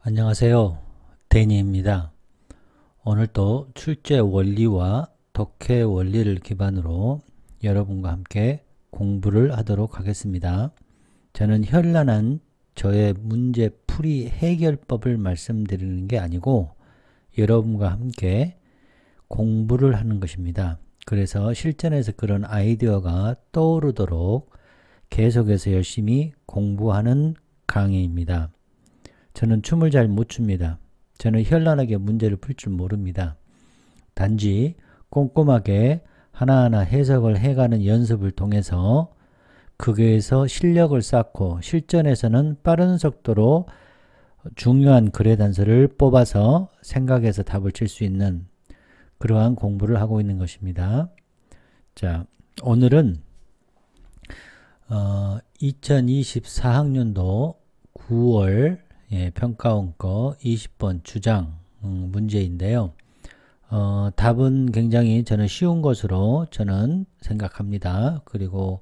안녕하세요. 데니입니다. 오늘도 출제 원리와 독해 원리를 기반으로 여러분과 함께 공부를 하도록 하겠습니다. 저는 현란한 저의 문제 풀이 해결법을 말씀드리는 게 아니고 여러분과 함께 공부를 하는 것입니다. 그래서 실전에서 그런 아이디어가 떠오르도록 계속해서 열심히 공부하는 강의입니다. 저는 춤을 잘 못 춥니다. 저는 현란하게 문제를 풀 줄 모릅니다. 단지 꼼꼼하게 하나하나 해석을 해가는 연습을 통해서 그거에서 실력을 쌓고 실전에서는 빠른 속도로 중요한 글의 단서를 뽑아서 생각해서 답을 칠 수 있는 그러한 공부를 하고 있는 것입니다. 자, 오늘은 2024학년도 9월 평가원거 20번 주장 문제인데요. 답은 굉장히 저는 쉬운 것으로 저는 생각합니다. 그리고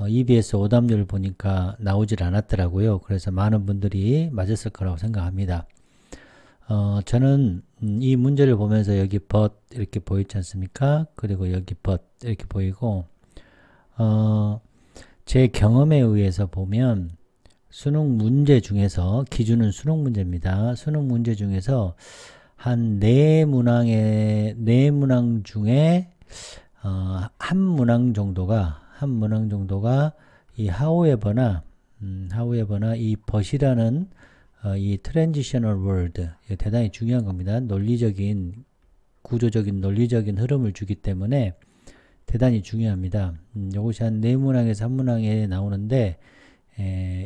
EBS 오답률 보니까 나오질 않았더라고요. 그래서 많은 분들이 맞았을 거라고 생각합니다. 저는 이 문제를 보면서 여기 but 이렇게 보이지 않습니까? 그리고 여기 but 이렇게 보이고 제 경험에 의해서 보면 수능 문제 중에서 기준은 수능 문제입니다. 수능 문제 중에서 한 4문항 중에 한 문항 정도가 이 however나 이 but이라는 이 transitional word 대단히 중요한 겁니다. 논리적인 구조적인 논리적인 흐름을 주기 때문에 대단히 중요합니다. 이것이 한 4문항에서 한 문항에 나오는데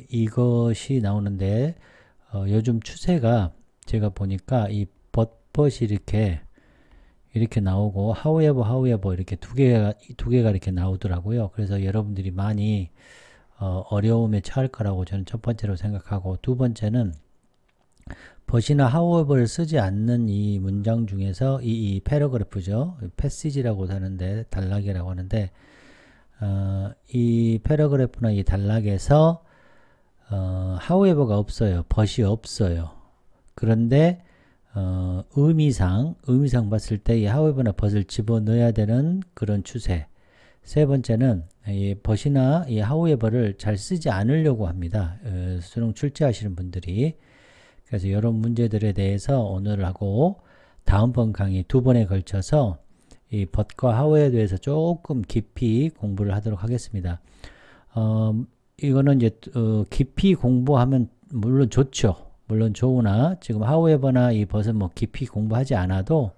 이것이 나오는데 요즘 추세가 제가 보니까 이 but이 이렇게 나오고 however 이렇게 두 개가 이렇게 나오더라고요. 그래서 여러분들이 많이 어려움에 처할 거라고 저는 첫 번째로 생각하고, 두 번째는 but이나 however를 쓰지 않는 이 문장 중에서 이 패러그래프죠. passage라고 하는데 단락이라고 하는데 이 패러그래프나 이 단락에서 however가 없어요. but이 없어요. 그런데 의미상 봤을 때 이 however나 but을 집어넣어야 되는 그런 추세. 세 번째는 이 but이나 이 however를 잘 쓰지 않으려고 합니다. 수능 출제하시는 분들이. 그래서 이런 문제들에 대해서 오늘 하고 다음번 강의 2번에 걸쳐서 이 but과 however에 대해서 조금 깊이 공부를 하도록 하겠습니다. 이거는 이제 깊이 공부하면 물론 좋죠. 물론 좋으나 지금 however나 이 but은 뭐 깊이 공부하지 않아도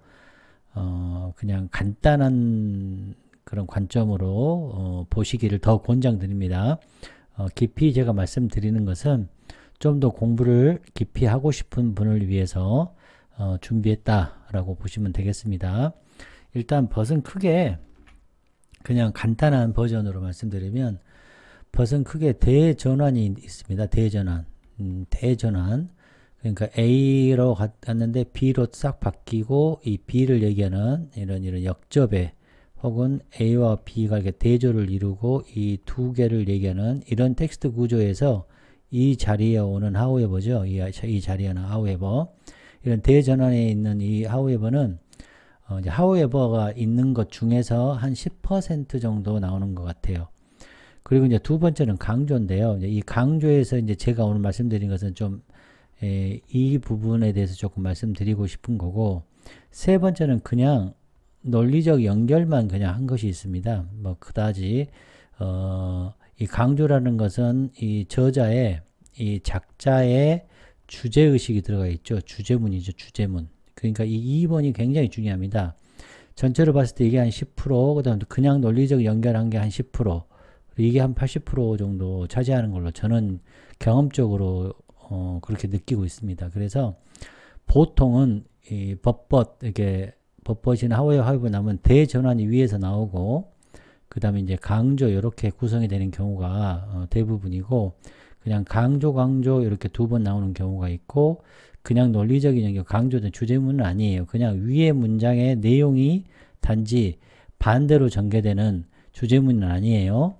그냥 간단한 그런 관점으로 보시기를 더 권장드립니다. 깊이 제가 말씀드리는 것은 좀 더 공부를 깊이 하고 싶은 분을 위해서 준비했다라고 보시면 되겠습니다. 일단 but은 크게 그냥 간단한 버전으로 말씀드리면 but은 크게 대전환이 있습니다. 대전환. 그러니까 A로 갔는데 B로 싹 바뀌고 이 B를 얘기하는 이런 역접에 혹은 A와 B가 이렇게 대조를 이루고 이 두 개를 얘기하는 이런 텍스트 구조에서 이 자리에 오는 however죠. 이 자리에 오는 however. 이런 대전환에 있는 이 however는 이제 however가 있는 것 중에서 한 10% 정도 나오는 것 같아요. 그리고 이제 두 번째는 강조인데요. 이제 이 강조에서 이제 제가 오늘 말씀드린 것은 좀 이 부분에 대해서 조금 말씀드리고 싶은 거고, 세 번째는 그냥 논리적 연결만 그냥 한 것이 있습니다. 뭐 그다지 이 강조라는 것은 이 저자의 이 작자의 주제의식이 들어가 있죠. 주제문이죠. 주제문. 그러니까 이 2번이 굉장히 중요합니다. 전체로 봤을 때 이게 한 10%, 그 다음에 그냥 논리적 연결한 게 한 10%, 이게 한 80% 정도 차지하는 걸로 저는 경험적으로 그렇게 느끼고 있습니다. 그래서 보통은 이 이렇게 버벗이나 however 나오면 대전환이 위에서 나오고, 그 다음에 이제 강조 이렇게 구성이 되는 경우가 대부분이고, 그냥 강조 이렇게 두 번 나오는 경우가 있고, 그냥 논리적인 연결 강조된 주제문은 아니에요. 그냥 위의 문장의 내용이 단지 반대로 전개되는 주제문은 아니에요.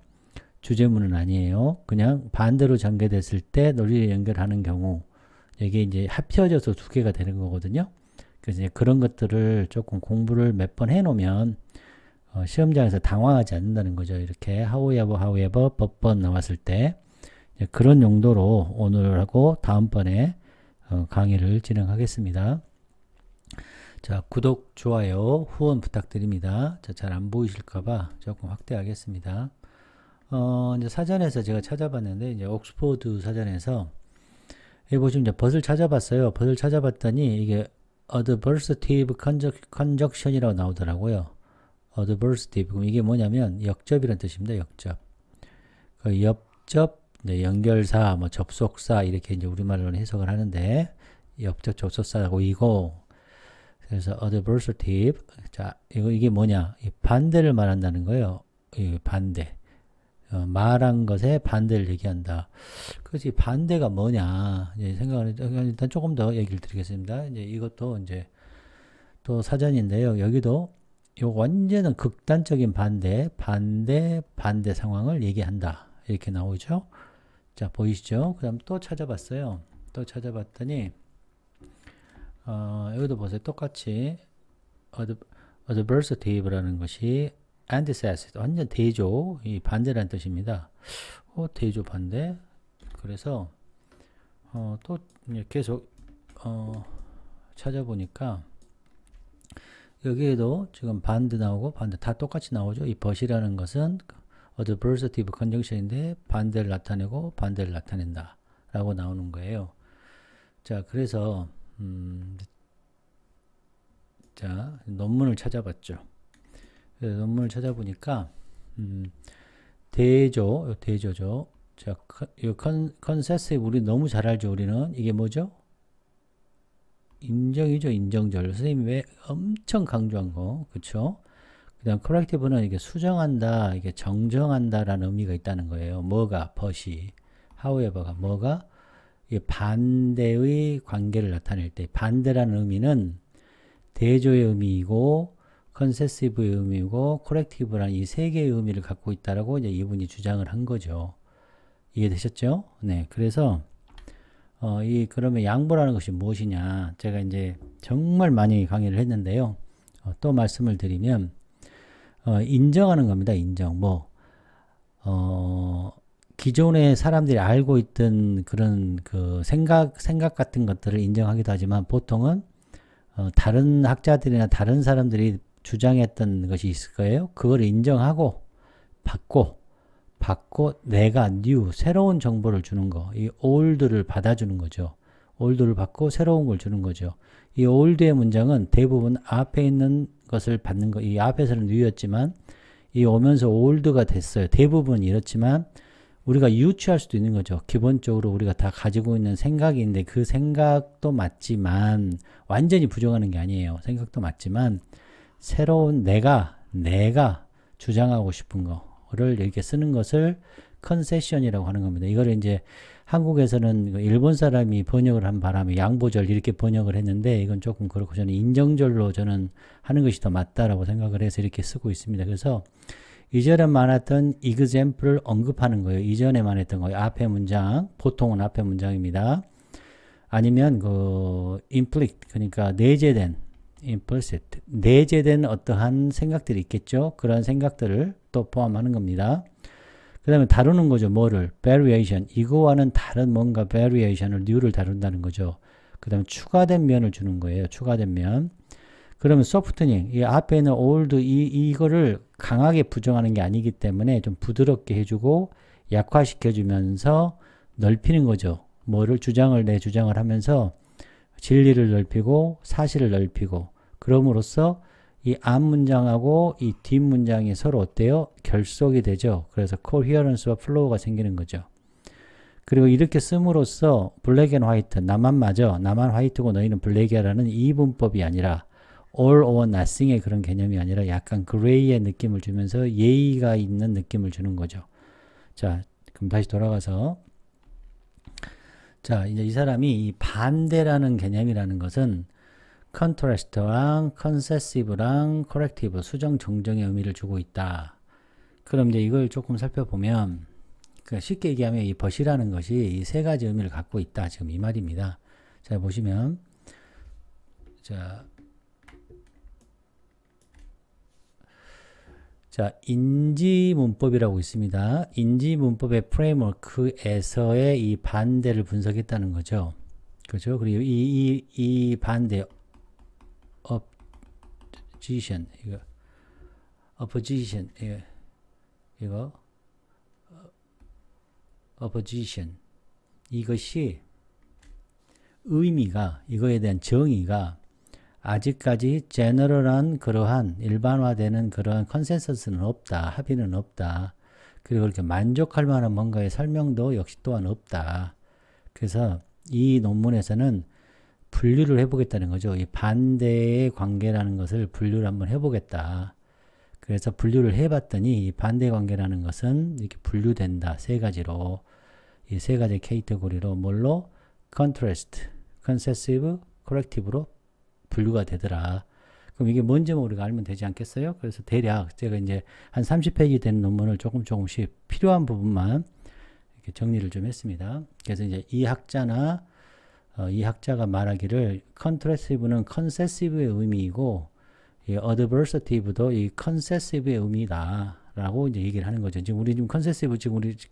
그냥 반대로 전개됐을 때 논리를 연결하는 경우, 이게 이제 합쳐져서 두 개가 되는 거거든요. 그래서 이제 그런 것들을 조금 공부를 몇 번 해놓으면 시험장에서 당황하지 않는다는 거죠. 이렇게 however, but 나왔을 때 그런 용도로 오늘하고 다음번에 강의를 진행하겠습니다. 자, 구독, 좋아요, 후원 부탁드립니다. 잘 안 보이실까봐 조금 확대하겠습니다. 이제 사전에서 제가 찾아봤는데, 이제 옥스포드 사전에서, 여기 보시면 이제 벗을 찾아봤어요. 벗을 찾아봤더니, 이게 adversative conjunction이라고 나오더라고요. adversative. 그럼 이게 뭐냐면, 역접이라는 뜻입니다. 역접. 그 옆접, 네, 연결사, 뭐 접속사, 이렇게 이제 우리말로는 해석을 하는데, 옆접 접속사고 이거, 그래서 adversative. 자, 이게 뭐냐? 반대를 말한다는 거예요. 이 반대. 말한 것에 반대를 얘기한다. 그렇지, 반대가 뭐냐? 이제 생각을, 일단 조금 더 얘기를 드리겠습니다. 이제 이것도 이제 또 사전인데요. 여기도 요 완전한 극단적인 반대 상황을 얘기한다. 이렇게 나오죠. 자, 보이시죠? 그 다음 또 찾아봤어요. 또 찾아봤더니, 여기도 보세요. 똑같이, adversative라는 것이 antithesis, 완전 대조, 이 반대라는 뜻입니다. 대조 반대. 그래서 또 계속 찾아보니까 여기에도 지금 반대 나오고 반대 다 똑같이 나오죠. 이 but이라는 것은 adversative conjunction인데 반대를 나타내고 반대를 나타낸다 라고 나오는 거예요. 자, 그래서 자, 논문을 찾아봤죠. 논문을 찾아보니까 대조죠. 자, 이 컨세시브 우리 너무 잘 알죠. 우리는 이게 뭐죠? 인정이죠. 인정절. 선생님이 왜 엄청 강조한 거, 그렇죠? 그다음 corrective는 이게 수정한다, 이게 정정한다라는 의미가 있다는 거예요. 뭐가 but이, however가 뭐가 이 반대의 관계를 나타낼 때, 반대라는 의미는 대조의 의미이고 컨세시브의 의미고 corrective라는 이 세 개의 의미를 갖고 있다라고 이제 이분이 주장을 한 거죠. 이해되셨죠? 네. 그래서 그러면 양보라는 것이 무엇이냐? 제가 이제 정말 많이 강의를 했는데요. 또 말씀을 드리면 인정하는 겁니다. 인정. 기존에 사람들이 알고 있던 그런 그 생각 같은 것들을 인정하기도 하지만 보통은 다른 학자들이나 다른 사람들이 주장했던 것이 있을 거예요. 그걸 인정하고 받고 내가 new 새로운 정보를 주는 거, 이 old를 받아주는 거죠. old를 받고 새로운 걸 주는 거죠. 이 old의 문장은 대부분 앞에 있는 것을 받는 거, 이 앞에서는 new였지만 이 오면서 old가 됐어요. 대부분 이렇지만 우리가 유추할 수도 있는 거죠. 기본적으로 우리가 다 가지고 있는 생각이 있는데 그 생각도 맞지만 완전히 부정하는 게 아니에요. 생각도 맞지만 새로운 내가 주장하고 싶은 거를 이렇게 쓰는 것을 컨세션이라고 하는 겁니다. 이거를 이제 한국에서는 일본 사람이 번역을 한 바람에 양보절 이렇게 번역을 했는데 이건 조금 그렇고 저는 인정절로 저는 하는 것이 더 맞다라고 생각을 해서 이렇게 쓰고 있습니다. 그래서 이전에 말했던 example를 언급하는 거예요. 이전에 말했던 거예요. 앞에 문장, 보통은 앞에 문장입니다. 아니면 implicit, 그러니까 내재된 implicit, 내재된 어떠한 생각들이 있겠죠. 그런 생각들을 또 포함하는 겁니다. 그 다음에 다루는 거죠. 뭐를? variation. 이거와는 다른 뭔가 variation을, new를 다룬다는 거죠. 그 다음에 추가된 면을 주는 거예요. 추가된 면. 그러면 softening, 이 앞에 있는 old, 이거를 강하게 부정하는 게 아니기 때문에 좀 부드럽게 해주고 약화시켜주면서 넓히는 거죠. 뭐를? 내 주장을 하면서 진리를 넓히고 사실을 넓히고 그럼으로써 이 앞 문장하고 이 뒷 문장이 서로 어때요? 결속이 되죠. 그래서 coherence와 flow가 생기는 거죠. 그리고 이렇게 씀으로써 black and white, 나만 맞아, 나만 화이트고 너희는 블랙이야라는 이 문법이 아니라 all or nothing의 그런 개념이 아니라 약간 그레이의 느낌을 주면서 예의가 있는 느낌을 주는 거죠. 자, 그럼 다시 돌아가서 자, 이제 이 사람이 이 반대라는 개념이라는 것은 컨트라스트랑 컨세시브랑 코렉티브, 수정, 정정의 의미를 주고 있다. 그럼 이제 이걸 조금 살펴보면 쉽게 얘기하면 이 벗이라는 것이 이 세 가지 의미를 갖고 있다. 지금 이 말입니다. 자, 보시면, 자, 인지문법이라고 있습니다. 인지문법의 프레임워크에서의 이 반대를 분석했다는 거죠. 그죠? 그리고 이 반대, opposition, opposition. 이것이 의미가, 이거에 대한 정의가 아직까지 제너럴한 그러한 일반화되는 그러한 컨센서스는 없다. 합의는 없다. 그리고 그렇게 만족할 만한 뭔가의 설명도 역시 또한 없다. 그래서 이 논문에서는 분류를 해보겠다는 거죠. 이 반대의 관계라는 것을 분류를 한번 해보겠다. 그래서 분류를 해봤더니 이 반대 관계라는 것은 이렇게 분류된다. 세 가지로. 이 세 가지 카테고리로 뭘로? contrast, concessive, corrective로 분류가 되더라. 그럼 이게 뭔지 우리가 알면 되지 않겠어요? 그래서 대략 제가 이제 한 30페이지 되는 논문을 조금씩 필요한 부분만 이렇게 정리를 좀 했습니다. 그래서 이제 이 학자가 말하기를 contrastive는 concessive의 의미이고 이 adversative도 이 concessive의 의미다. 라고 이제 얘기를 하는 거죠. 지금 우리 concessive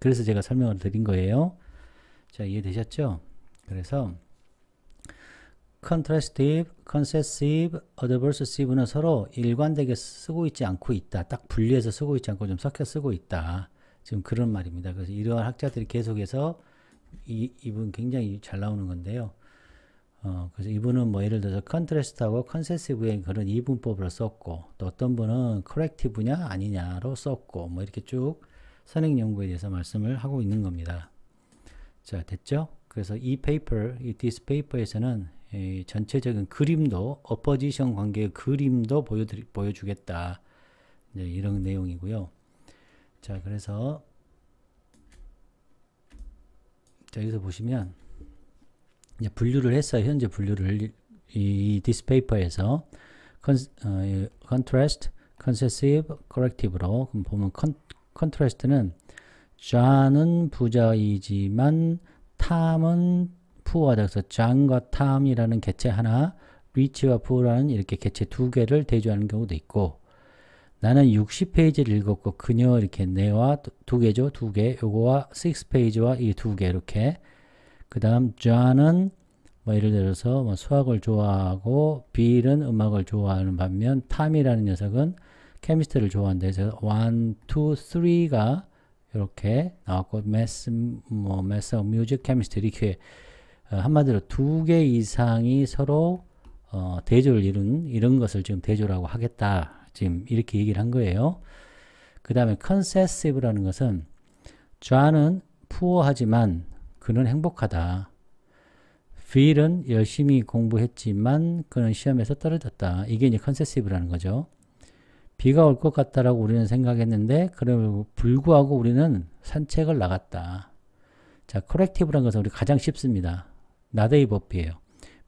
그래서 제가 설명을 드린 거예요. 자, 이해되셨죠? 그래서 contrastive, concessive, adversive는 서로 일관되게 쓰고 있지 않고 있다. 딱 분리해서 쓰고 있지 않고 좀 섞여 쓰고 있다. 지금 그런 말입니다. 그래서 이러한 학자들이 계속해서 이분 굉장히 잘 나오는 건데요. 그래서 이분은 뭐 예를 들어서 contrast하고 concessive의 그런 이분법으로 썼고 또 어떤 분은 corrective냐 아니냐로 썼고 뭐 이렇게 쭉 선행 연구에 대해서 말씀을 하고 있는 겁니다. 자, 됐죠? 그래서 이 this paper에서는 이 전체적인 그림도 opposition 관계의 그림도 보여주겠다. 네, 이런 내용이고요. 자, 그래서 자, 여기서 보시면 이제 분류를 했어요. 현재 분류를 이 this paper에서 contrast, concessive, corrective로 그럼 보면 contrast는 John은 부자이지만 탐은 푸어하다. 그래서 John과 탐이라는 개체 하나, Rich와 Poor라는 이렇게 개체 두 개를 대조하는 경우도 있고 나는 60페이지를 읽었고 그녀 이렇게 네와 두 개죠. 두 개. 요거와 6페이지와 이 두 개 이렇게 그 다음 John은 뭐 예를 들어서 뭐 수학을 좋아하고 Bill은 음악을 좋아하는 반면 탐이라는 녀석은 케미스트리를 좋아한다. 그래서 1, 2, 3가 이렇게 나왔고 Math, Music, Chemistry 이렇게 한마디로 두 개 이상이 서로 대조를 이룬 이런 것을 지금 대조라고 하겠다. 지금 이렇게 얘기를 한 거예요. 그 다음에 concessive라는 것은 John은 푸어하지만 그는 행복하다. Phil은 열심히 공부했지만 그는 시험에서 떨어졌다. 이게 이제 concessive라는 거죠. 비가 올 것 같다라고 우리는 생각했는데 그럼에도 불구하고 우리는 산책을 나갔다. 자, corrective라는 것은 우리 가장 쉽습니다. 나데이 버피예요.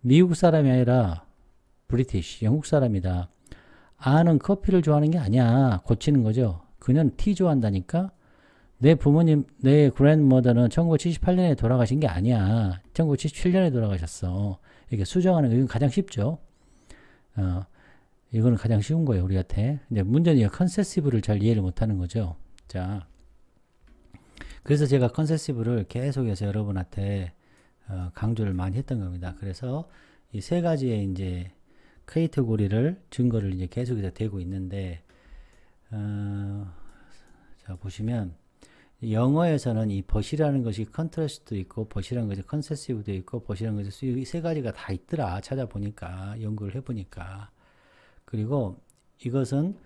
미국 사람이 아니라 브리티시, 영국 사람이다. 아는 커피를 좋아하는 게 아니야. 고치는 거죠. 그는 티 좋아한다니까. 내 부모님, 내 그랜드머더는 1978년에 돌아가신 게 아니야. 1977년에 돌아가셨어. 이렇게 수정하는 거, 이건 가장 쉽죠. 이거는 가장 쉬운 거예요, 우리한테. 이제 문제는 이 컨세시브를 잘 이해를 못하는 거죠. 자, 그래서 제가 컨세시브를 계속해서 여러분한테 강조를 많이 했던 겁니다. 그래서 이 세 가지의 이제 카테고리를 증거를 이제 계속해서 대고 있는데, 자 보시면 영어에서는 이 벗이라는 것이 컨트라스트도 있고 벗이라는 것이 컨세시브도 있고 벗이라는 것이 이 세 가지가 다 있더라. 찾아보니까 연구를 해보니까. 그리고 이것은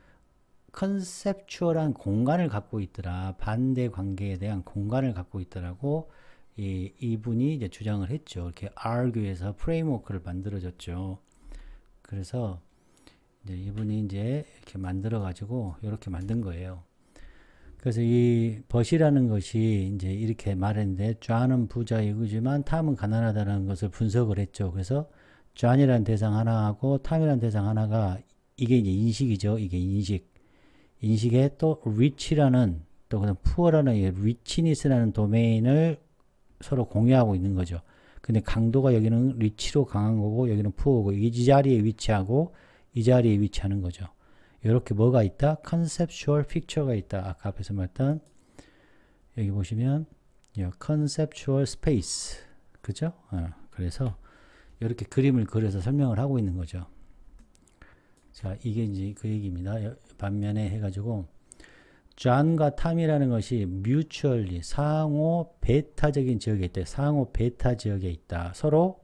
컨셉추얼한 공간을 갖고 있더라. 반대 관계에 대한 공간을 갖고 있더라고 이분이 이제 주장을 했죠. 이렇게 argue에서 프레임워크를 만들어줬죠. 그래서 이제 이분이 이제 이렇게 만들어 가지고 이렇게 만든 거예요. 그래서 이 벗이라는 것이 이제 이렇게 말했는데 John은 부자이지만 탐은 가난하다는 것을 분석을 했죠. 그래서 John이라는 대상 하나하고 탐이라는 대상 하나가 이게 이제 인식이죠. 이게 인식에 또 rich라는 또 그다음 poor라는 richness라는 도메인을 서로 공유하고 있는 거죠. 근데 강도가 여기는 리치로 강한 거고 여기는 푸어고 이 자리에 위치하고 이 자리에 위치하는 거죠. 이렇게 뭐가 있다? 컨셉추얼 픽처가 있다. 아까 앞에서 말했던 여기 보시면 컨셉추얼 스페이스 그죠? 그래서 이렇게 그림을 그려서 설명을 하고 있는 거죠. 자, 이게 이제 그 얘기입니다. 반면에 해가지고 존과 탐이라는 것이 mutually 상호 베타적인 지역에 있다. 상호 베타 지역에 있다. 서로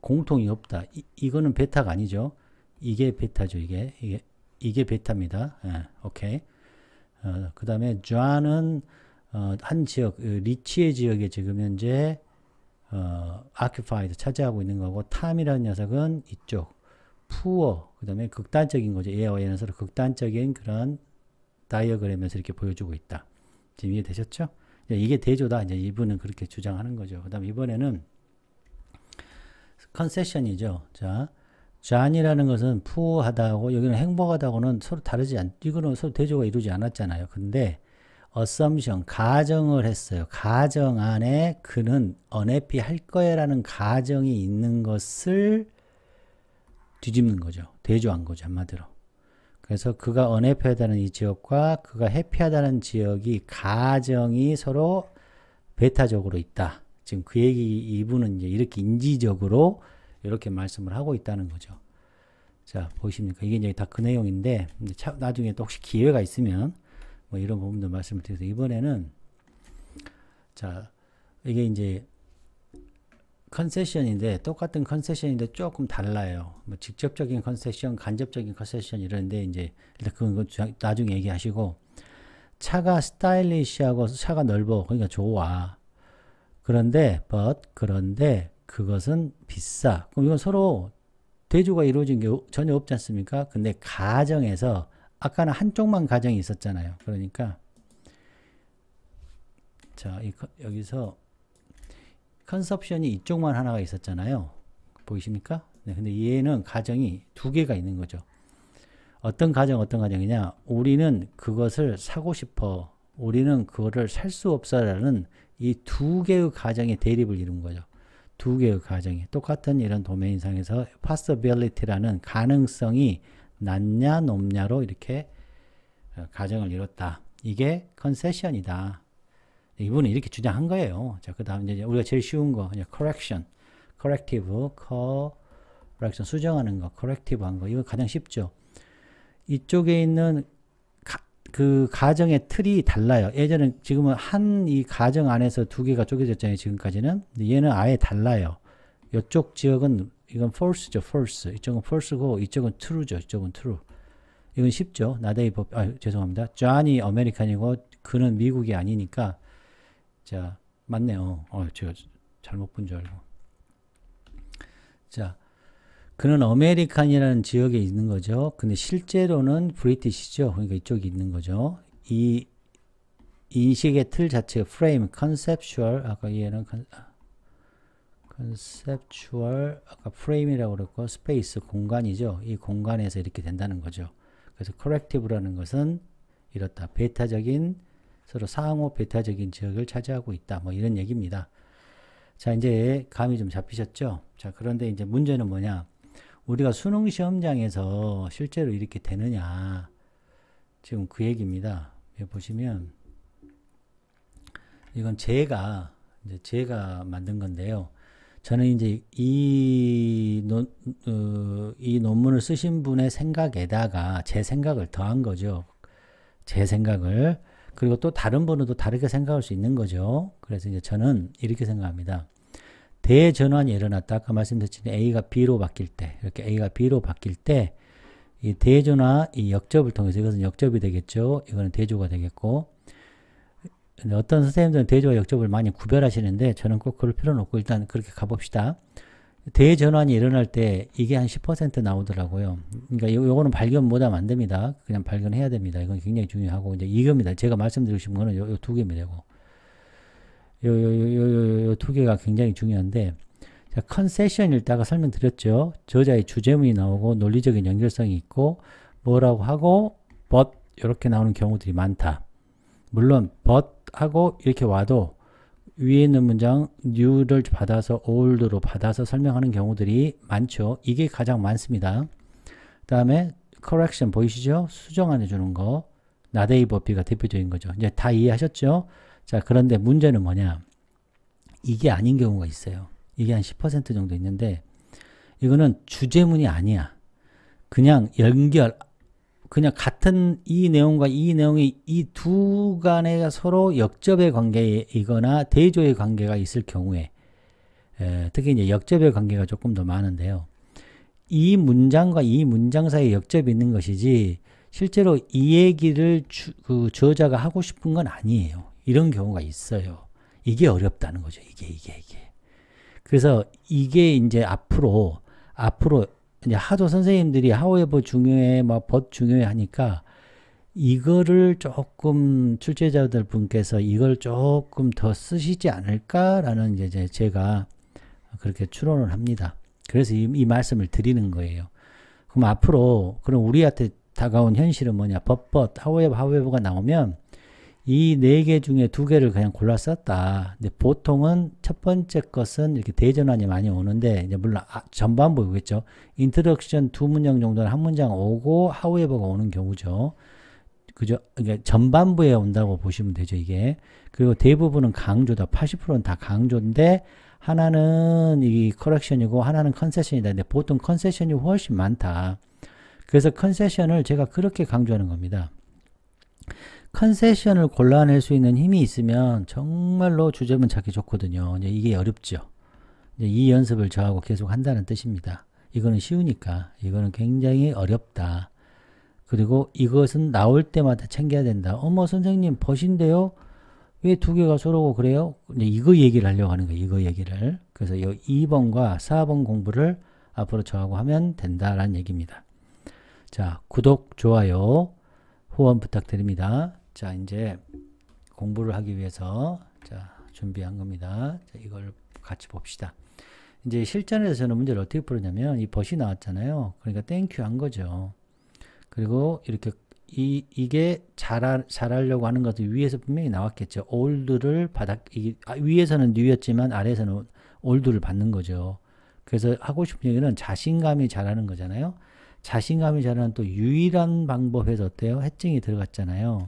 공통이 없다. 이거는 베타가 아니죠. 이게 베타죠. 이게 베타입니다. 오케이. 그 다음에 존은 한 지역, 리치의 지역에 지금 현재 occupied 차지하고 있는 거고 탐이라는 녀석은 이쪽 푸어 그 다음에 극단적인 거죠. 얘와 얘는 서로 극단적인 그런 다이어그램에서 이렇게 보여주고 있다. 지금 이해되셨죠? 이게 대조다. 이제 이분은 그렇게 주장하는 거죠. 그 다음 이번에는 컨세션이죠. 자, 존이라는 것은 푸어하다고 여기는 행복하다고는 서로 다르지 이거는 서로 대조가 이루지 않았잖아요. 근데 assumption 가정을 했어요. 가정 안에 그는 unhappy 할 거야라는 가정이 있는 것을 뒤집는 거죠. 대조한 거죠. 한마디로. 그래서 그가 unhappy하다는 이 지역과 그가 해피하다는 지역이 가정이 서로 베타적으로 있다. 지금 그 얘기 이분은 이제 이렇게 인지적으로 이렇게 말씀을 하고 있다는 거죠. 자, 보이십니까? 이게 이제 다 그 내용인데 나중에 또 혹시 기회가 있으면 뭐 이런 부분도 말씀을 드려서 이번에는 자, 이게 이제 컨세션인데 똑같은 컨세션인데 조금 달라요. 뭐 직접적인 컨세션, 간접적인 컨세션 이런데 이제 일단 그건 나중에 얘기하시고 차가 스타일리시하고 차가 넓어. 그러니까 좋아. 그런데 그런데 그것은 비싸. 그럼 이건 서로 대조가 이루어진 게 전혀 없지 않습니까? 근데 가정에서 아까는 한쪽만 가정이 있었잖아요. 그러니까 자, 여기서 컨섭션이 이쪽만 하나가 있었잖아요. 보이십니까? 네, 근데 얘는 가정이 두 개가 있는 거죠. 어떤 가정이냐? 우리는 그것을 사고 싶어. 우리는 그거를 살 수 없어라는 이 두 개의 가정의 대립을 이룬 거죠. 두 개의 가정이 똑같은 이런 도메인상에서 possibility라는 가능성이 낮냐 높냐로 이렇게 가정을 이뤘다. 이게 컨세션이다. 이분은 이렇게 주장한 거예요. 자, 그 다음 이제 우리가 제일 쉬운 거, 그냥 correction, 수정하는 거, corrective 한 거. 이거 가장 쉽죠. 이쪽에 있는 그 가정의 틀이 달라요. 예전엔 지금은 이 가정 안에서 두 개가 쪼개졌잖아요. 지금까지는. 근데 얘는 아예 달라요. 이쪽 지역은 이건 false죠. false. 이쪽은 false고 이쪽은 true죠. 이쪽은 true. 이건 쉽죠. 나데이 법. 죄송합니다. 존이 아메리칸이고 그는 미국이 아니니까 자, 맞네요. 제가 잘못 본 줄 알고. 자, 그는 아메리칸이라는 지역에 있는 거죠. 근데 실제로는 브리티시죠. 그러니까 이쪽에 있는 거죠. 이 인식의 틀 자체가 프레임, 컨셉추얼, 아까 얘는 컨셉추얼, 아까 프레임이라고 그랬고, 스페이스, 공간이죠. 이 공간에서 이렇게 된다는 거죠. 그래서 corrective라는 것은 이렇다. 베타적인, 서로 상호 베타적인 지역을 차지하고 있다. 뭐 이런 얘기입니다. 자, 이제 감이 좀 잡히셨죠? 자, 그런데 이제 문제는 뭐냐? 우리가 수능 시험장에서 실제로 이렇게 되느냐? 지금 그 얘기입니다. 여기 보시면 이건 제가 만든 건데요. 저는 이제 이 논문을 쓰신 분의 생각에다가 제 생각을 더한 거죠. 제 생각을. 그리고 또 다른 분은 또 다르게 생각할 수 있는 거죠. 그래서 이제 저는 이렇게 생각합니다. 대전환이 일어났다. 아까 말씀드렸듯이 A가 B로 바뀔 때, 이렇게 A가 B로 바뀔 때, 이 대조나 이 역접을 통해서 이것은 역접이 되겠죠. 이거는 대조가 되겠고, 어떤 선생님들은 대조와 역접을 많이 구별하시는데 저는 꼭 그럴 필요는 없고 일단 그렇게 가봅시다. 대전환이 일어날 때 이게 한 10% 나오더라고요. 그러니까 요거는 발견 못하면 안 됩니다. 그냥 발견해야 됩니다. 이건 굉장히 중요하고 이제 이겁니다. 제가 말씀드리고 싶은 거는 요 두 개면 되고 요 두 개가 굉장히 중요한데 자, 컨세션일 때 아까 설명드렸죠. 저자의 주제문이 나오고 논리적인 연결성이 있고 뭐라고 하고 but 이렇게 나오는 경우들이 많다. 물론 but 하고 이렇게 와도 위에 있는 문장 new를 받아서 old로 받아서 설명하는 경우들이 많죠. 이게 가장 많습니다. 그 다음에 correction 보이시죠? 수정안해 주는 거. not able be가 대표적인 거죠. 이제 다 이해하셨죠? 자, 그런데 문제는 뭐냐? 이게 아닌 경우가 있어요. 이게 한 10% 정도 있는데 이거는 주제문이 아니야. 그냥 연결, 그냥 같은 이 내용과 이 내용이 이 두 간에 서로 역접의 관계이거나 대조의 관계가 있을 경우에 특히 이제 역접의 관계가 조금 더 많은데요. 이 문장과 이 문장 사이에 역접이 있는 것이지 실제로 이 얘기를 그 저자가 하고 싶은 건 아니에요. 이런 경우가 있어요. 이게 어렵다는 거죠. 이게. 그래서 이게 이제 앞으로 이제 하도 선생님들이 however 중요해, 막 but 중요해 하니까 이거를 조금 출제자들 분께서 이걸 조금 더 쓰시지 않을까라는 이제 제가 그렇게 추론을 합니다. 그래서 이 말씀을 드리는 거예요. 그럼 앞으로 그럼 우리한테 다가온 현실은 뭐냐? but, however가 나오면 이 네 개 중에 두 개를 그냥 골라 썼다. 근데 보통은 첫 번째 것은 이렇게 대전환이 많이 오는데, 이제 물론 전반부겠죠. introduction 두 문장 정도는 한 문장 오고 however가 오는 경우죠. 그죠? 그러니까 전반부에 온다고 보시면 되죠, 이게. 그리고 대부분은 강조다. 80%는 다 강조인데, 하나는 이 correction이고, 하나는 concession이다. 근데 보통 concession이 훨씬 많다. 그래서 concession을 제가 그렇게 강조하는 겁니다. 컨세션을 골라낼 수 있는 힘이 있으면 정말로 주제문 찾기 좋거든요. 이제 이게 어렵죠. 이제 이 연습을 저하고 계속 한다는 뜻입니다. 이거는 쉬우니까. 이거는 굉장히 어렵다. 그리고 이것은 나올 때마다 챙겨야 된다. 어머 선생님 벗인데요? 왜 두 개가 서로고 그래요? 이제 이거 얘기를 하려고 하는 거예요. 이거 얘기를. 그래서 이 2번과 4번 공부를 앞으로 저하고 하면 된다라는 얘기입니다. 자, 구독, 좋아요, 후원 부탁드립니다. 자, 이제 공부를 하기 위해서 자, 준비한 겁니다. 자, 이걸 같이 봅시다. 이제 실전에서 저는 문제를 어떻게 풀었냐면 이 벗이 나왔잖아요. 그러니까 땡큐 한 거죠. 그리고 이렇게 이게 잘하려고 하는 것도 위에서 분명히 나왔겠죠. old를 위에서는 new였지만 아래에서는 old를 받는 거죠. 그래서 하고 싶은 얘기는 자신감이 잘하는 거잖아요. 자신감이 잘하는 또 유일한 방법에서 어때요? 해증이 들어갔잖아요.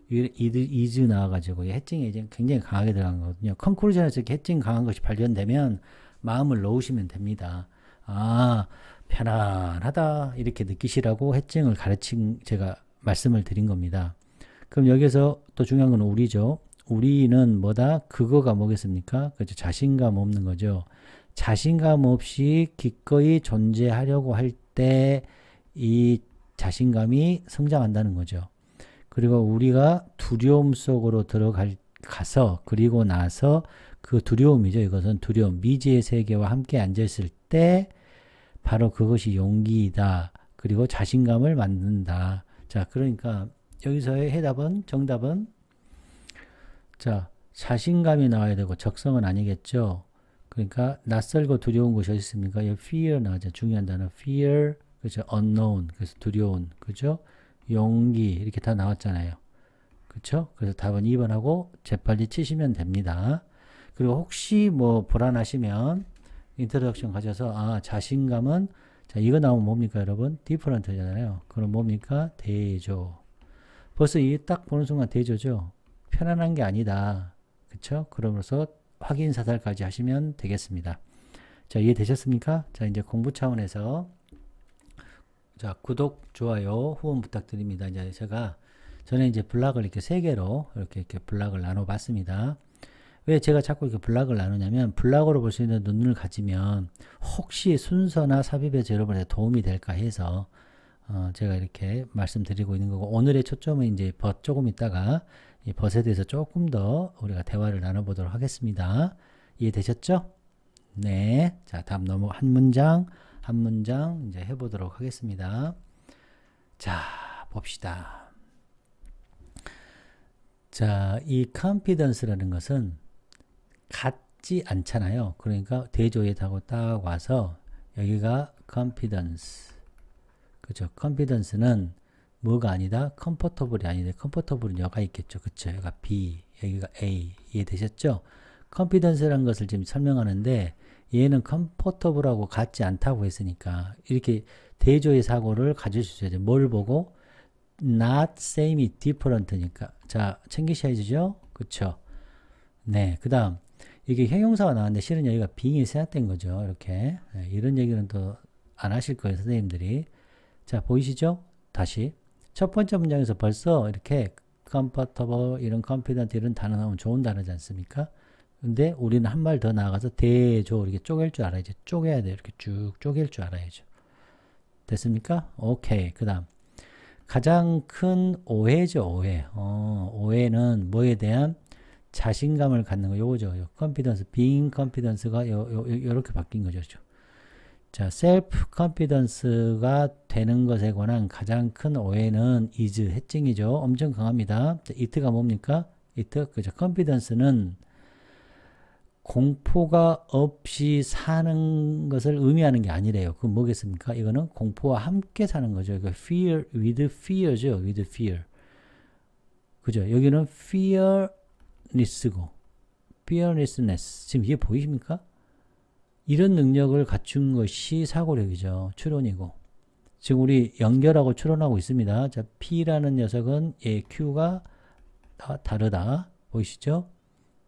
is 나와가지고 해증이 이제 굉장히 강하게 들어간 거거든요. 컨클루전에서 이렇게 해증 강한 것이 발견되면 마음을 놓으시면 됩니다. 아, 편안하다 이렇게 느끼시라고 해증을 제가 말씀을 드린 겁니다. 그럼 여기서 또 중요한 건 우리죠. 우리는 뭐다? 그거가 뭐겠습니까? 그렇죠. 자신감 없는 거죠. 자신감 없이 기꺼이 존재하려고 할 때 이 자신감이 성장한다는 거죠. 그리고 우리가 두려움 속으로 가서 그리고 나서 그 두려움이죠. 이것은 두려움, 미지의 세계와 함께 앉아있을 때 바로 그것이 용기이다. 그리고 자신감을 만든다. 자, 그러니까 여기서의 정답은 자, 자신감이 나와야 되고 적성은 아니겠죠. 그러니까 낯설고 두려운 것이 어디 있습니까? 여기 fear 나오죠. 중요한 단어 fear, 그죠? unknown, 그래서 두려운, 그죠? 용기 이렇게 다 나왔잖아요. 그렇죠? 그래서 답은 2번하고 재빨리 치시면 됩니다. 그리고 혹시 뭐 불안하시면 인트로덕션 가져서 아 자신감은 자 이거 나오면 뭡니까 여러분? 디퍼런트잖아요. 그럼 뭡니까? 대조. 벌써 이 딱 보는 순간 대조죠. 편안한 게 아니다. 그렇죠? 그러면서 확인 사살까지 하시면 되겠습니다. 자, 이해되셨습니까? 자, 이제 공부 차원에서 자, 구독, 좋아요, 후원 부탁드립니다. 이제 저는 이제 블락을 이렇게 3개로 이렇게 블락을 나눠 봤습니다. 왜 제가 자꾸 이렇게 블락을 나누냐면 블락으로 볼 수 있는 눈을 가지면 혹시 순서나 삽입에서 여러분의 도움이 될까 해서 제가 이렇게 말씀드리고 있는 거고 오늘의 초점은 이제 벗 조금 있다가 이 벗에 대해서 조금 더 우리가 대화를 나눠보도록 하겠습니다. 이해되셨죠? 네. 자, 다음 한 문장 이제 해보도록 하겠습니다. 자, 봅시다. 자, 이 confidence라는 것은 같지 않잖아요. 그러니까 대조에 딱 와서 여기가 confidence. 그죠? confidence는 뭐가 아니다? comfortable이 아니다. comfortable은 여가 있겠죠. 그쵸? 여가 be. 여기가 A. 이해되셨죠? confidence라는 것을 지금 설명하는데 얘는 comfortable하고 같지 않다고 했으니까 이렇게 대조의 사고를 가질 수 있어야 돼. 뭘 보고? not same이 different니까. 자, 챙기셔야죠? 그쵸? 네, 그 다음 이게 형용사가 나왔는데 실은 여기가 being이 생략된 거죠. 이렇게. 네, 이런 얘기는 또 안 하실 거예요, 선생님들이. 자, 보이시죠? 다시. 첫 번째 문장에서 벌써 이렇게 comfortable, 이런 confident 이런 단어 나오면 좋은 단어지 않습니까? 근데 우리는 한 발 더 나아가서 대조 이렇게 쪼갤 줄 알아야죠. 쪼개야 돼요. 이렇게 쭉 쪼갤 줄 알아야죠. 됐습니까? 오케이. 그 다음. 가장 큰 오해죠, 오해. 오해는 뭐에 대한 자신감을 갖는 거, 요거죠. 요 confidence, being confidence가 요렇게 바뀐 거죠. 자, self confidence가 되는 것에 관한 가장 큰 오해는 is, 해칭이죠. 엄청 강합니다. it가 뭡니까? it, 그죠. confidence는 공포가 없이 사는 것을 의미하는 게 아니래요. 그건 뭐겠습니까? 이거는 공포와 함께 사는 거죠. 이거 fear, with fear죠. with fear. 그죠? 여기는 fearless고, fearlessness. 지금 이게 보이십니까? 이런 능력을 갖춘 것이 사고력이죠. 추론이고. 지금 우리 연결하고 추론하고 있습니다. 자, P라는 녀석은 Q가 다르다. 보이시죠?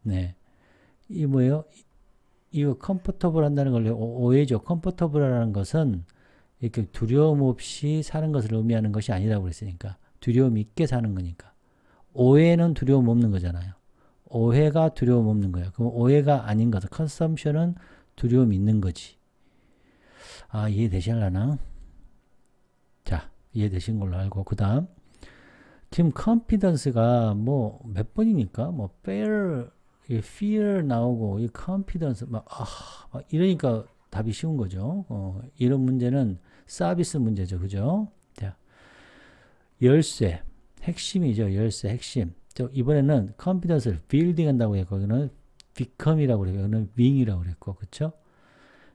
네. 이 뭐예요? 이거 comfortable 한다는 걸 오해죠. comfortable라는 것은 이렇게 두려움 없이 사는 것을 의미하는 것이 아니라고 그랬으니까. 두려움 있게 사는 거니까. 오해는 두려움 없는 거잖아요. 오해가 두려움 없는 거예요. 그럼 오해가 아닌 거죠. consumption은 두려움 있는 거지. 아, 이해되실라나? 자, 이해되신 걸로 알고. 그 다음. 지금 confidence가 뭐 몇 번이니까? 뭐 fair, fear 나오고, 이 confidence, 막 이러니까 답이 쉬운 거죠. 이런 문제는 서비스 문제죠. 그죠? 자, 열쇠. 핵심이죠. 열쇠, 핵심. 이번에는 confidence를 building 한다고 했고, 거기는 become이라고 그래요. 여기는 wing이라고 그랬고, 그쵸?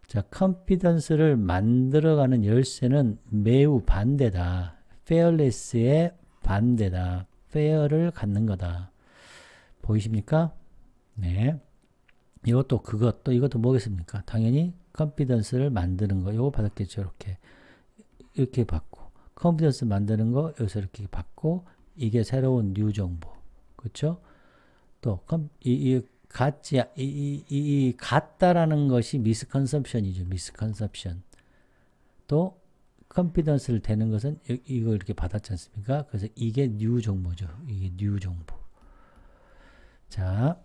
자, confidence를 만들어가는 열쇠는 매우 반대다. fearless의 반대다. fear를 갖는 거다. 보이십니까? 네. 이것도 그것도 이것도 뭐겠습니까? 당연히 confidence를 만드는 거. 이거 받았겠죠. 이렇게 받고, confidence 만드는 거 여기서 이렇게 받고, 이게 새로운 뉴 정보. 그쵸? 또 같다라는 것이 misconception이죠. misconception. 또 confidence를 되는 것은 이거 이렇게 받았지 않습니까? 그래서 이게 new 정보죠. 이게 new 정보. 자,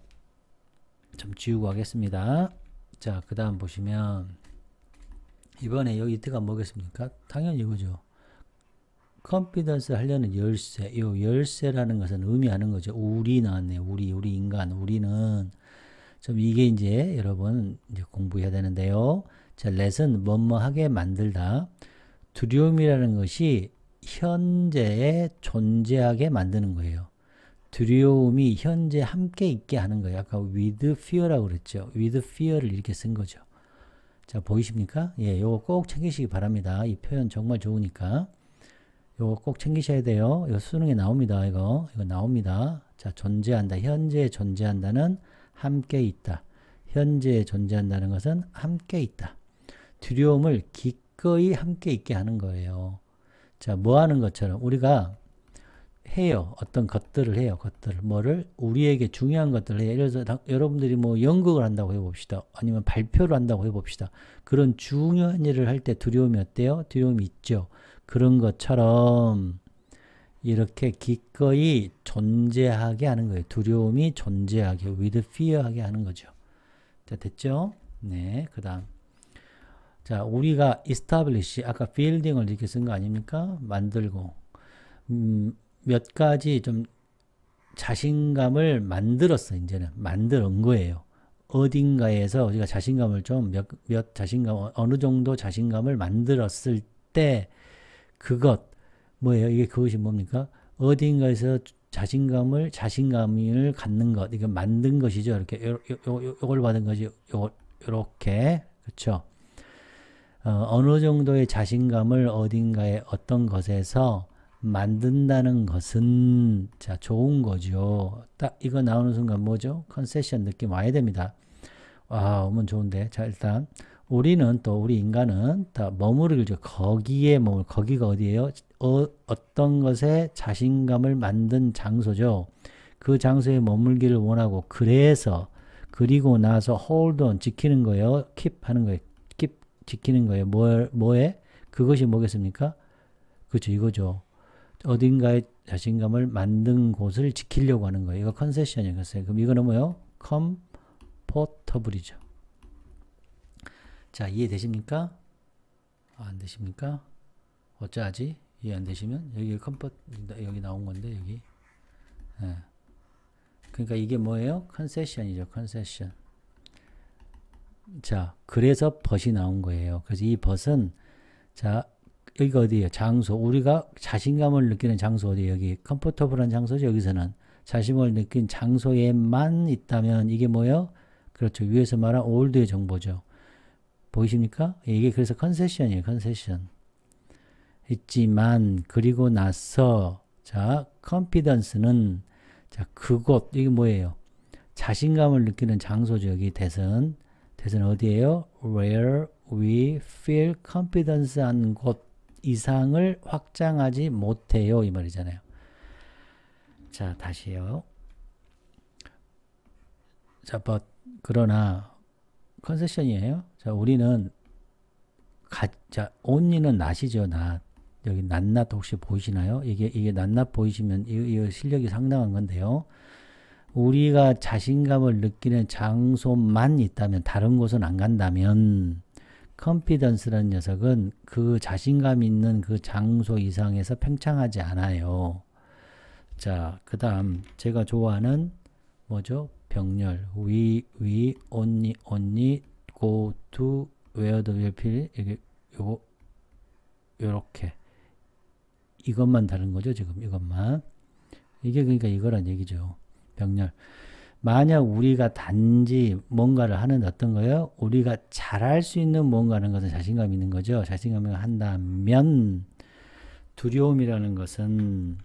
좀 지우고 하겠습니다. 자, 그 다음 보시면 이번에 여기 이트가 뭐겠습니까? 당연히 이거죠. 컨피던스 하려는 열쇠. 이 열쇠라는 것은 의미하는 거죠. 우리 나왔네요. 우리 인간. 우리는 좀 이게 이제 여러분 이제 공부해야 되는데요. 자, let은 뭐뭐하게 만들다. 두려움이라는 것이 현재에 존재하게 만드는 거예요. 두려움이 현재 함께 있게 하는 거예요. 아까 with fear라고 그랬죠. with fear를 이렇게 쓴 거죠. 자, 보이십니까? 예, 요거 꼭 챙기시기 바랍니다. 이 표현 정말 좋으니까. 요거 꼭 챙기셔야 돼요. 이거 수능에 나옵니다. 이거 나옵니다. 자, 존재한다. 현재에 존재한다는 함께 있다. 현재에 존재한다는 것은 함께 있다. 두려움을 기꺼이 함께 있게 하는 거예요. 자, 뭐 하는 것처럼 우리가 해요. 어떤 것들을 해요. 뭐를? 우리에게 중요한 것들을 해요. 예를 들어서 여러분들이 뭐 연극을 한다고 해봅시다. 아니면 발표를 한다고 해봅시다. 그런 중요한 일을 할 때 두려움이 어때요? 두려움이 있죠. 그런 것처럼 이렇게 기꺼이 존재하게 하는 거예요. 두려움이 존재하게, with fear하게 하는 거죠. 자, 됐죠? 네, 그 다음. 자, 우리가 establish, 아까 building을 이렇게 쓴 거 아닙니까? 만들고. 몇 가지 좀 자신감을 만들었어. 이제는 만든 거예요. 어딘가에서 우리가 자신감을 좀 어느 정도 자신감을 만들었을 때 그것 뭐예요? 이게 그것이 뭡니까? 어딘가에서 자신감을 갖는 것, 이거 만든 것이죠. 이렇게 요걸 받은 것이 요렇게, 그렇죠? 어느 정도의 자신감을 어딘가에 어떤 것에서 만든다는 것은 자 좋은 거죠. 딱 이거 나오는 순간 뭐죠? 컨세션 느낌 와야 됩니다. 와 오면 좋은데 자 일단 우리는 또 우리 인간은 다 머무르죠. 거기에 머물 거기가 어디예요? 어떤 것에 자신감을 만든 장소죠. 그 장소에 머물기를 원하고 그래서 그리고 나서 hold on 지키는 거예요. keep 하는 거예요. keep 지키는 거예요. 뭐에? 그것이 뭐겠습니까? 그렇죠. 이거죠. 어딘가에 자신감을 만든 곳을 지키려고 하는 거예요. 이거 컨세션이었어요. 그럼 이거는 뭐예요? comfortable이죠. 자, 이해되십니까? 안 되십니까? 어쩌지? 이해 안 되시면 여기 컴포트 여기 나온 건데 여기. 네. 그러니까 이게 뭐예요? 컨세션이죠. 컨세션. 자, 그래서 벗이 나온 거예요. 그래서 이 벗은 자 여기가 어디예요? 장소. 우리가 자신감을 느끼는 장소 어디예요? 여기 컴포터블한 장소죠. 여기서는 자신감을 느낀 장소에만 있다면 이게 뭐예요? 그렇죠. 위에서 말한 올드의 정보죠. 보이십니까? 이게 그래서 컨세션이에요. 컨세션. 있지만 그리고 나서 자 컨피던스는 자 그곳 이게 뭐예요? 자신감을 느끼는 장소죠. 여기 대선 어디예요? Where we feel confidence 한 곳 이상을 확장하지 못해요. 이 말이잖아요. 자 다시요. 자 그러나 컨세션이에요. 자 우리는 자 only는 낫이죠. 낫. 여기 낫 혹시 보이시나요? 이게 낫 보이시면 이 실력이 상당한 건데요. 우리가 자신감을 느끼는 장소만 있다면 다른 곳은 안 간다면 컨피던스라는 녀석은 그 자신감 있는 그 장소 이상에서 팽창하지 않아요. 자, 그 다음 제가 좋아하는 뭐죠? 병렬 we only go to where the will feel 이게 요렇게 이것만 다른 거죠. 지금 이것만 이게 그러니까 이거란 얘기죠. 병렬. 만약 우리가 단지 뭔가를 하는 어떤 거예요? 우리가 잘할 수 있는 뭔가라는 것은 자신감 있는 거죠. 자신감을 한다면 두려움이라는 것은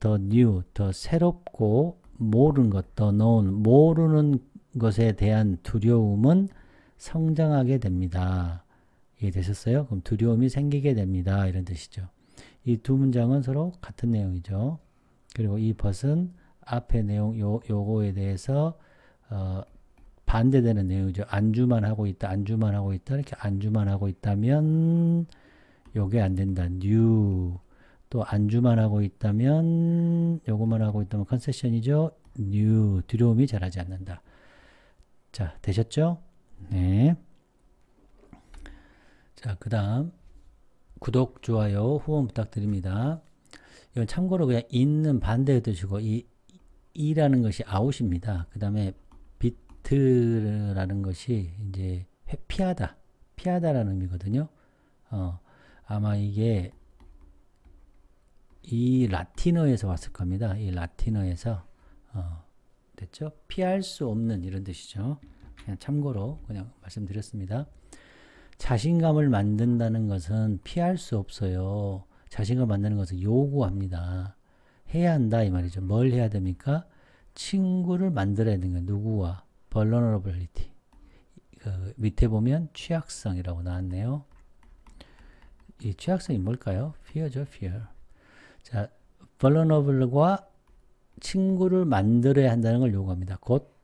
더 new, 더 새롭고 모르는 것, 더 known, 모르는 것에 대한 두려움은 성장하게 됩니다. 이해되셨어요? 그럼 두려움이 생기게 됩니다. 이런 뜻이죠. 이 두 문장은 서로 같은 내용이죠. 그리고 이 벗은 앞의 내용 요거에 대해서 반대되는 내용이죠. 안주만 하고 있다. 이렇게 안주만 하고 있다면 요게 안 된다. new. 또 안주만 하고 있다면 요거만 하고 있다면 컨세션이죠. new. 두려움이 자라지 않는다. 자, 되셨죠? 네. 자, 그 다음 구독, 좋아요, 후원 부탁드립니다. 이건 참고로 그냥 있는 반대에 두시고 이라는 것이 아웃입니다. 그 다음에 비트라는 것이 이제 피하다라는 의미거든요. 아마 이게 이 라틴어에서 왔을 겁니다. 이 라틴어에서 됐죠? 피할 수 없는 이런 뜻이죠. 그냥 참고로 그냥 말씀드렸습니다. 자신감을 만든다는 것은 피할 수 없어요. 자신감 만드는 것은 요구합니다. 해야 한다 이 말이죠. 뭘 해야 됩니까? 친구를 만들어야 되는 거예요. 누구와? vulnerability. 그 밑에 보면 취약성이라고 나왔네요. 이 취약성이 뭘까요? fear죠, fear. 자, vulnerable과 친구를 만들어야 한다는 걸 요구합니다. 곧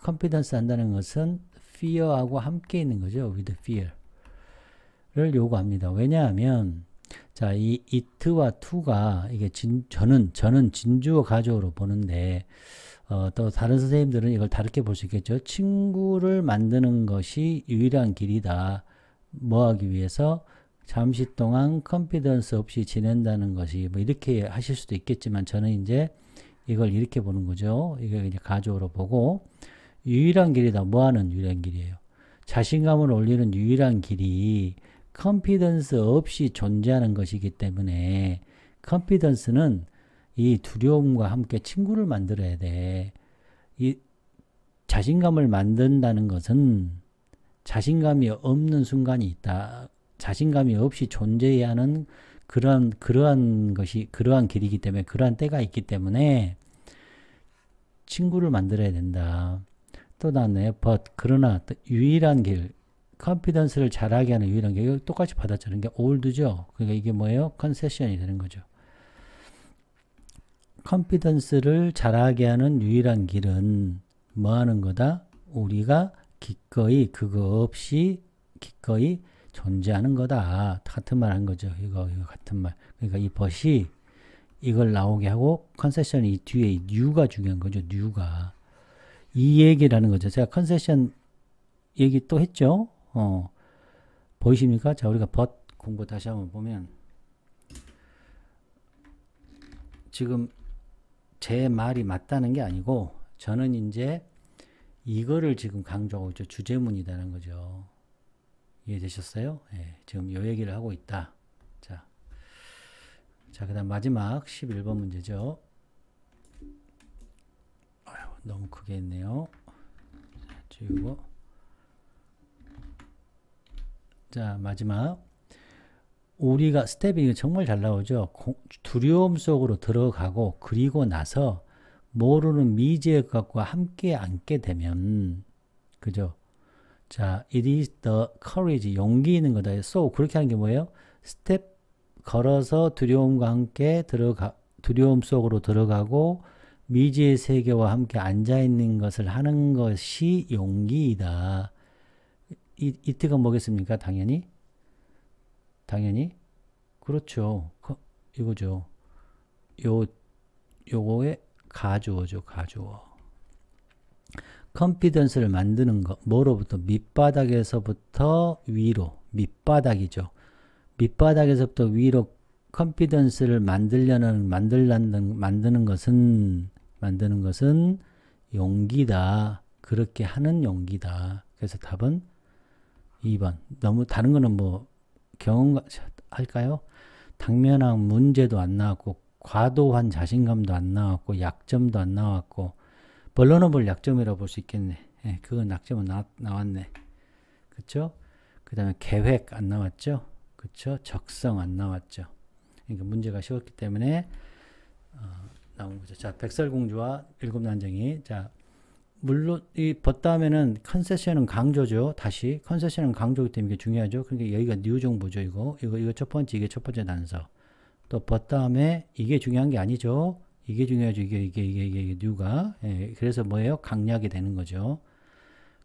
confidence 한다는 것은 fear하고 함께 있는 거죠. with fear를 요구합니다. 왜냐하면 자, 이 it와 to가 이게 저는 진주어 가주어로 보는데 또 다른 선생님들은 이걸 다르게 볼 수 있겠죠. 친구를 만드는 것이 유일한 길이다. 뭐 하기 위해서? 잠시 동안 컨피던스 없이 지낸다는 것이 뭐 이렇게 하실 수도 있겠지만 저는 이제 이걸 이렇게 보는 거죠. 이게 이제 가주어로 보고 유일한 길이다. 뭐 하는 유일한 길이에요? 자신감을 올리는 유일한 길이 컨피던스 없이 존재하는 것이기 때문에 컨피던스는 이 두려움과 함께 친구를 만들어야 돼. 이 자신감을 만든다는 것은 자신감이 없는 순간이 있다. 자신감이 없이 존재해야 하는 그러한 길이기 때문에, 그러한 때가 있기 때문에 친구를 만들어야 된다. 또 나왔네요. 그러나 유일한 길, 컨피던스를 잘하게 하는 유일한 길, 이거 똑같이 받았잖아요. 이게 올드죠. 그러니까 이게 뭐예요? 컨세션이 되는 거죠. 컨피던스를 잘하게 하는 유일한 길은 뭐 하는 거다? 우리가 기꺼이 그거 없이 기꺼이 존재하는 거다. 같은 말 한 거죠. 이거 같은 말. 그러니까 이 벗이 이걸 나오게 하고 컨세션이 이 뒤에 이 뉴가 중요한 거죠. 뉴가. 이 얘기라는 거죠. 제가 컨세션 얘기 또 했죠. 보이십니까? 자, 우리가 벗 공부 다시 한번 보면 지금 제 말이 맞다는 게 아니고 저는 이제 이거를 지금 강조하고 있죠. 주제문이라는 거죠. 이해되셨어요? 예, 지금 요 얘기를 하고 있다. 자, 그 다음 마지막 11번 문제죠. 아유, 너무 크게 했네요. 지우고. 자, 마지막. 우리가 스텝이 정말 잘 나오죠. 두려움 속으로 들어가고 그리고 나서 모르는 미지의 것과 함께 앉게 되면, 그죠? 자, it is the courage, 용기 있는 거다. So, 그렇게 하는 게 뭐예요? 스텝 걸어서 두려움과 함께 두려움 속으로 들어가고 미지의 세계와 함께 앉아있는 것을 하는 것이 용기이다. 이트가 뭐겠습니까? 당연히. 그렇죠. 이거죠. 요거의 가주어죠. 가주어. 컨피던스를 만드는 것. 뭐로부터? 밑바닥에서부터 위로. 밑바닥이죠. 밑바닥에서부터 위로 컨피던스를 만드는 것은 용기다. 그렇게 하는 용기다. 그래서 답은 2번. 너무 다른 거는 뭐 경험 할까요? 당면한 문제도 안 나왔고 과도한 자신감도 안 나왔고 약점도 안 나왔고 벌러너블 약점이라고 볼 수 있겠네. 예, 그건 약점은 나왔네. 그쵸? 그 다음에 계획 안 나왔죠? 그쵸? 적성 안 나왔죠? 그러니까 문제가 쉬웠기 때문에 나온 거죠. 자, 백설공주와 일곱 난쟁이. 자, 물론 이 다음에는 컨세션은 강조죠. 다시 컨세션은 강조기 때문에 이게 중요하죠. 그러니까 여기가 뉴 정보죠. 이거 첫 번째, 이게 첫 번째 단서. 또 다음에 이게 중요한 게 아니죠. 이게 중요하죠. 이게 뉴가. 예, 그래서 뭐예요? 강약이 되는 거죠.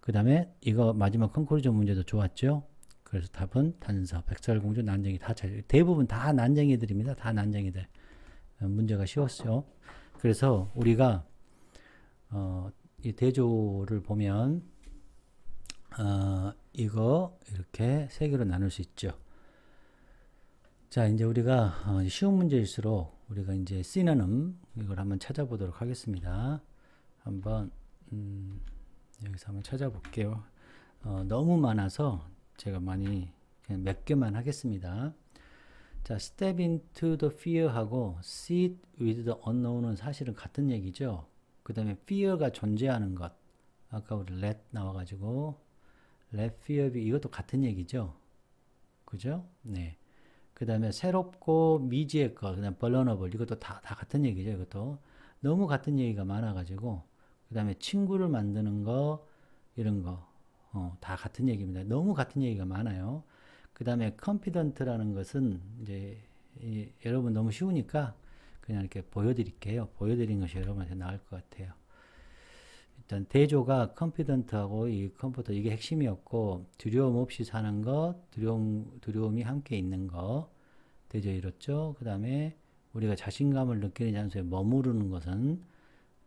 그 다음에 이거 마지막 컨클루전 문제도 좋았죠. 그래서 답은 단서, 백설공주, 난쟁이 다 대부분 다 난쟁이들입니다. 다 난쟁이들. 문제가 쉬웠죠. 그래서 우리가 이 대조를 보면 이거 이렇게 세 개로 나눌 수 있죠. 자, 이제 우리가 쉬운 문제일수록 우리가 이제 시노님 이걸 한번 찾아보도록 하겠습니다. 한번 여기서 한번 찾아볼게요. 너무 많아서 제가 많이 그냥 몇 개만 하겠습니다. 자, step into the fear하고 sit with the unknown은 사실은 같은 얘기죠. 그 다음에 fear가 존재하는 것. 아까 우리 let 나와가지고 let fear be 이것도 같은 얘기죠. 그죠? 네. 그 다음에 새롭고 미지의 것, 그 다음에 vulnerable 이것도 다 같은 얘기죠. 이것도 너무 같은 얘기가 많아가지고 그 다음에 친구를 만드는 거 이런 거 다 같은 얘기입니다. 너무 같은 얘기가 많아요. 그 다음에 confident라는 것은 이제 여러분 너무 쉬우니까 그냥 이렇게 보여드릴게요. 보여드린 것이 여러분한테 나을 것 같아요. 일단 대조가 confident하고 이 comfort 이게 핵심이었고 두려움 없이 사는 것, 두려움이 함께 있는 거 대조 이렇죠. 그 다음에 우리가 자신감을 느끼는 장소에 머무르는 것은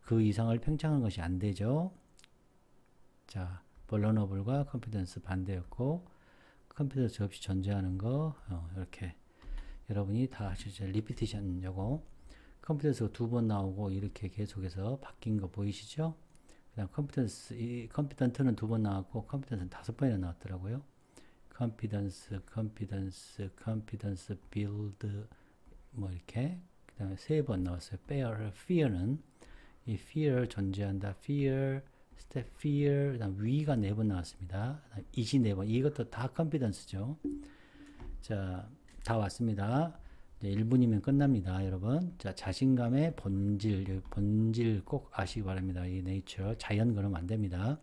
그 이상을 팽창하는 것이 안 되죠. 자, vulnerable과 confidence 반대였고 confidence 없이 존재하는 거 이렇게 여러분이 다 하시죠. 리피티션 요거 컴퓨터에서 두 번 나오고 이렇게 계속해서 바뀐 거 보이시죠? 그다음 컴피던트는 두 번 나왔고 컴피던스는 5번이나 나왔더라고요. confidence build 뭐 이렇게 그다음에 3번 나왔어요. fear는 이 fear 존재한다. fear 그다음 위가 4번 나왔습니다. it이 4번. 이것도 다 confidence죠. 자, 다 왔습니다. 이제 1분이면 끝납니다, 여러분. 자, 자신감의 본질, 본질 꼭 아시기 바랍니다. 이 네이처, 자연 그러면 안 됩니다.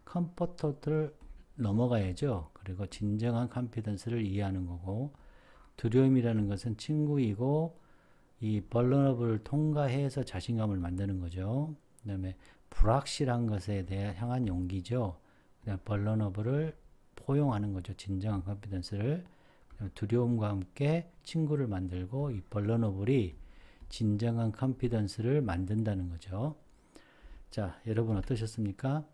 컴포트를 넘어가야죠. 그리고 진정한 컨피던스를 이해하는 거고, 두려움이라는 것은 친구이고, 이 벌너블을 통과해서 자신감을 만드는 거죠. 그 다음에 불확실한 것에 대해 향한 용기죠. 그다음 벌너블을 포용하는 거죠. 진정한 컨피던스를. 두려움과 함께 친구를 만들고 이 벌너블이 진정한 컨피던스를 만든다는 거죠. 자, 여러분 어떠셨습니까?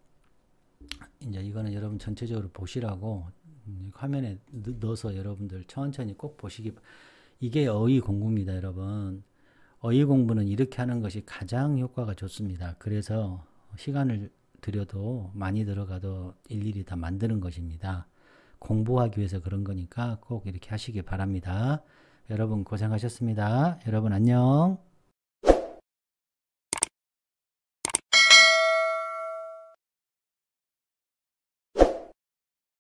이제 이거는 여러분 전체적으로 보시라고 화면에 넣어서 여러분들 천천히 꼭 보시기. 이게 어휘 공부입니다, 여러분. 어휘 공부는 이렇게 하는 것이 가장 효과가 좋습니다. 그래서 시간을 들여도 많이 들어가도 일일이 다 만드는 것입니다. 공부하기 위해서 그런 거니까 꼭 이렇게 하시기 바랍니다. 여러분 고생하셨습니다. 여러분 안녕.